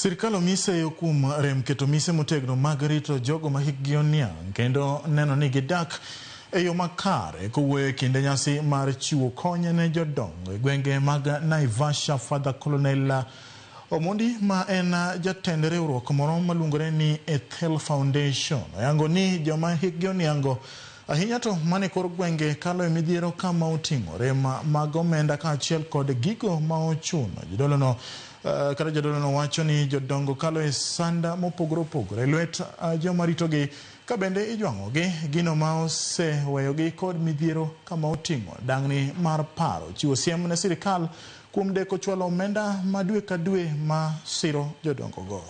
Sirkal omise kuom rem keto mise motegno mag rito jogo ma hikgi oniang' kendo neno ni gidak e yo makare kowuoyo e kinde nyasi mar chiwo kony ne jodongo e gwenge mag Naivasha. Father Colonel Omondi ma en jatend riwruok moro maluongore ni Ethel Foundation oyango ni joma hikgi oniango ahinya to mane kor gwenge kalo e midhiero kama oting'o rem mag omenda kaachiel kod gigo ma ochuno. Jadolono wacho ni jodongo kalo e sanda mopogore opogore lwet joma ritogi ka bende ijwang'ogi gino ma oseweyogi kod midhiero kama oting'o dang'ni mar paro. Chiwo siem ne sirkal kuom deko chwalo omenda ma dwe ka dwe ma siro jodongo go.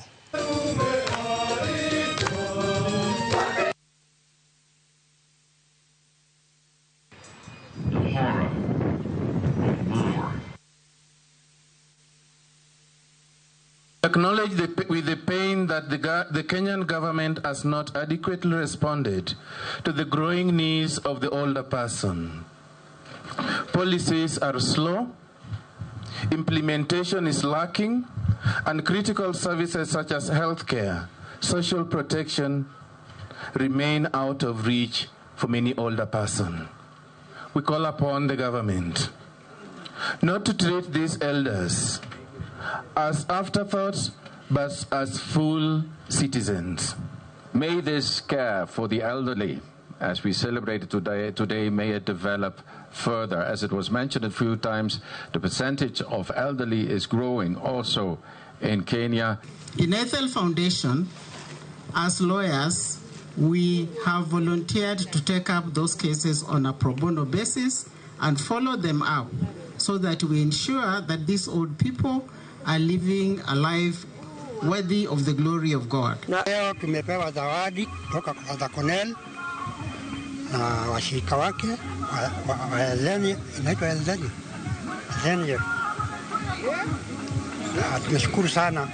Acknowledge with the pain that the Kenyan government has not adequately responded to the growing needs of the older person. Policies are slow, implementation is lacking, and critical services such as healthcare, social protection remain out of reach for many older persons. We call upon the government not to treat these elders as afterthoughts, but as full citizens. May this care for the elderly, as we celebrate today, may it develop further. As it was mentioned a few times, the percentage of elderly is growing also in Kenya. In Ethel Foundation, as lawyers, we have volunteered to take up those cases on a pro bono basis and follow them up so that we ensure that these old people are living a life worthy of the glory of God. Leo tumepewa zawadi kutoka kwa Father Colonel na washirika wake wa Eleni, inaitwa Eleni. Tumeshukuru sana.